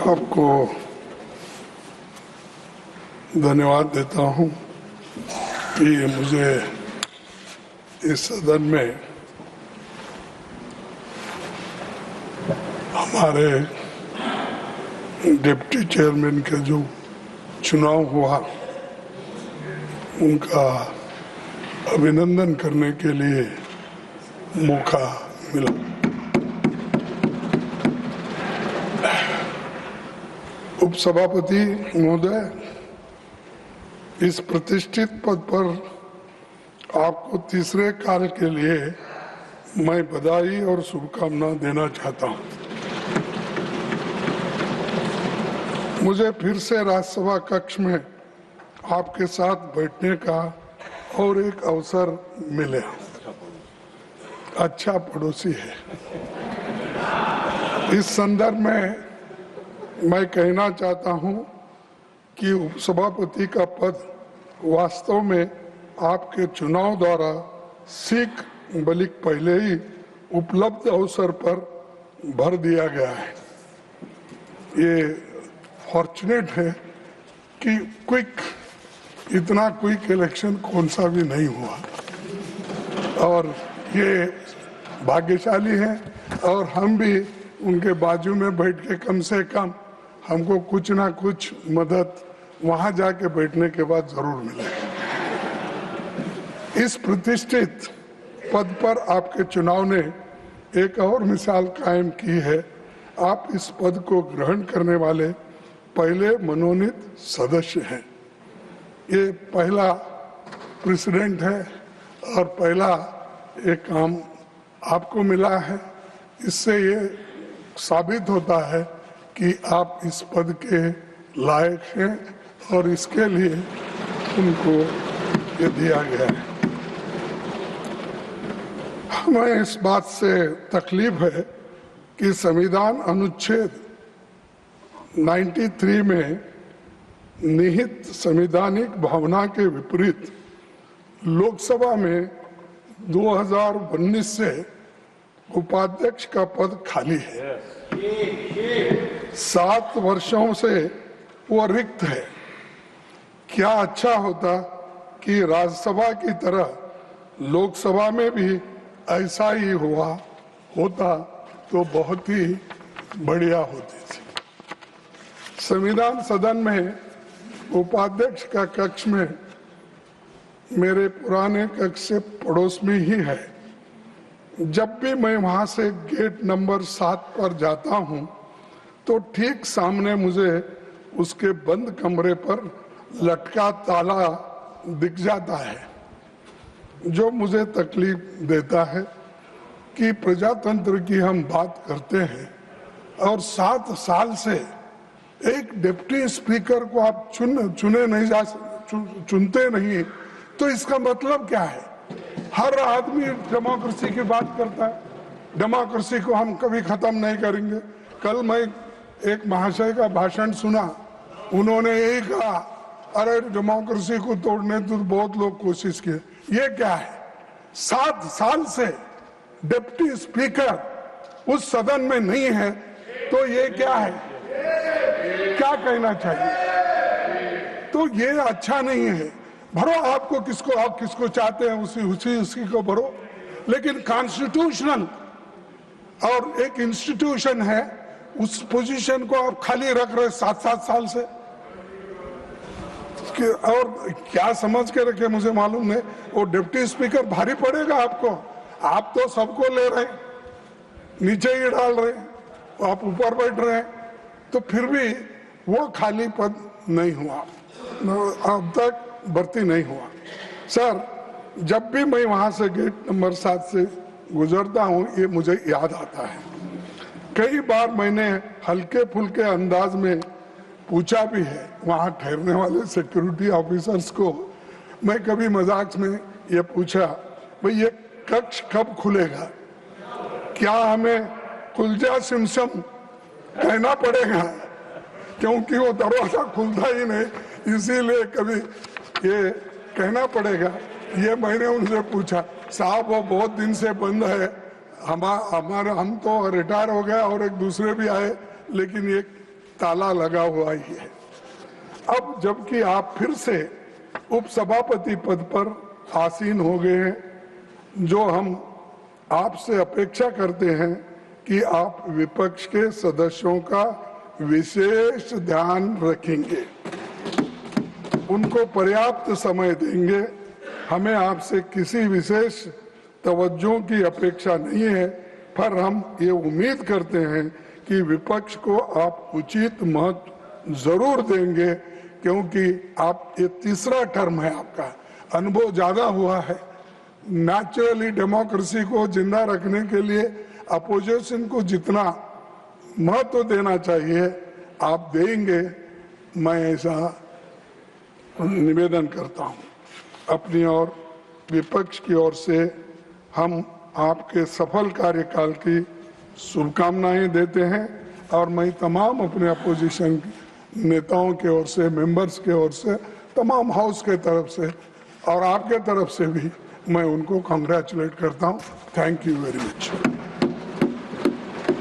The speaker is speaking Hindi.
आपको धन्यवाद देता हूं कि मुझे इस सदन में हमारे डिप्टी चेयरमैन का जो चुनाव हुआ उनका अभिनंदन करने के लिए मौका मिला। उपसभापति महोदय, इस प्रतिष्ठित पद पर आपको तीसरे काल के लिए मैं बधाई और शुभकामना देना चाहता हूं। मुझे फिर से राज्यसभा कक्ष में आपके साथ बैठने का और एक अवसर मिले। अच्छा पड़ोसी है। इस संदर्भ में मैं कहना चाहता हूं कि उपसभापति का पद वास्तव में आपके चुनाव द्वारा सीख बल्कि पहले ही उपलब्ध अवसर पर भर दिया गया है। ये फॉर्चुनेट है कि इतना क्विक इलेक्शन कौन सा भी नहीं हुआ और ये भाग्यशाली है और हम भी उनके बाजू में बैठ के कम से कम हमको कुछ ना कुछ मदद वहां जाके बैठने के बाद जरूर मिलेगी। इस प्रतिष्ठित पद पर आपके चुनाव ने एक और मिसाल कायम की है। आप इस पद को ग्रहण करने वाले पहले मनोनीत सदस्य हैं। ये पहला प्रेसिडेंट है और पहला एक काम आपको मिला है। इससे ये साबित होता है कि आप इस पद के लायक हैं और इसके लिए उनको ये दिया गया है। हमें इस बात से तकलीफ है कि संविधान अनुच्छेद 93 में निहित संवैधानिक भावना के विपरीत लोकसभा में 2019 से उपाध्यक्ष का पद खाली है। 7 वर्षों से वो रिक्त है। क्या अच्छा होता कि राज्यसभा की तरह लोकसभा में भी ऐसा ही होता तो बहुत ही बढ़िया होती थी। संविधान सदन में उपाध्यक्ष का कक्ष में मेरे पुराने कक्ष से पड़ोस में ही है। जब भी मैं वहां से गेट नंबर 7 पर जाता हूं तो ठीक सामने मुझे उसके बंद कमरे पर लटका ताला दिख जाता है, जो मुझे तकलीफ देता है कि प्रजातंत्र की हम बात करते हैं और 7 साल से एक डिप्टी स्पीकर को आप चुनते नहीं, तो इसका मतलब क्या है? हर आदमी डेमोक्रेसी की बात करता है। डेमोक्रेसी को हम कभी खत्म नहीं करेंगे। कल मैं एक महाशय का भाषण सुना, उन्होंने यही कहा, अरे डेमोक्रेसी को तोड़ने तो बहुत लोग कोशिश किए। ये क्या है? 7 साल से डिप्टी स्पीकर उस सदन में नहीं है, तो ये क्या है? क्या कहना चाहिए? तो ये अच्छा नहीं है। भरो आपको किसको चाहते हैं उसी को भरो, लेकिन कॉन्स्टिट्यूशनल और एक इंस्टीट्यूशन है, उस पोजीशन को आप खाली रख रहे 7 साल से। और क्या समझ के रखे मुझे मालूम नहीं। वो डिप्टी स्पीकर भारी पड़ेगा आपको। आप तो सबको ले रहे, नीचे ही डाल रहे, आप ऊपर बैठ रहे हैं, तो फिर भी वो खाली पद नहीं हुआ, अब तक भर्ती नहीं हुआ। सर, जब भी मैं वहां से गेट नंबर 7 से गुजरता हूं, ये मुझे याद आता है। कई बार मैंने हल्के फुल्के अंदाज में पूछा भी है वहां ठहरने वाले सिक्योरिटी ऑफिसर्स को। मैं कभी मजाक में ये पूछा, भाई ये कक्ष कब खुलेगा? क्या हमें खुलजा सिमसम कहना पड़ेगा? क्योंकि वो दरवाजा खुलता ही नहीं, इसीलिए कभी ये कहना पड़ेगा। ये मैंने उनसे पूछा। साहब, वो बहुत दिन से बंद है। हम तो रिटायर हो गए और एक दूसरे भी आए, लेकिन ये ताला लगा हुआ ही है। अब जबकि आप फिर से उपसभापति पद पर आसीन हो गए हैं, जो हम आपसे अपेक्षा करते हैं कि आप विपक्ष के सदस्यों का विशेष ध्यान रखेंगे, उनको पर्याप्त समय देंगे। हमें आपसे किसी विशेष तवज्जो की अपेक्षा नहीं है, पर हम ये उम्मीद करते हैं कि विपक्ष को आप उचित महत्व जरूर देंगे, क्योंकि आप ये तीसरा टर्म है, आपका अनुभव ज्यादा हुआ है। नेचुरली डेमोक्रेसी को जिंदा रखने के लिए अपोजिशन को जितना महत्व देना चाहिए आप देंगे, मैं ऐसा निवेदन करता हूं। अपनी और विपक्ष की ओर से हम आपके सफल कार्यकाल की शुभकामनाएं देते हैं, और मैं तमाम अपने अपोजिशन नेताओं के ओर से, मेंबर्स के ओर से, तमाम हाउस के तरफ से और आपके तरफ से भी मैं उनको कांग्रेचुलेट करता हूं। Thank you very much.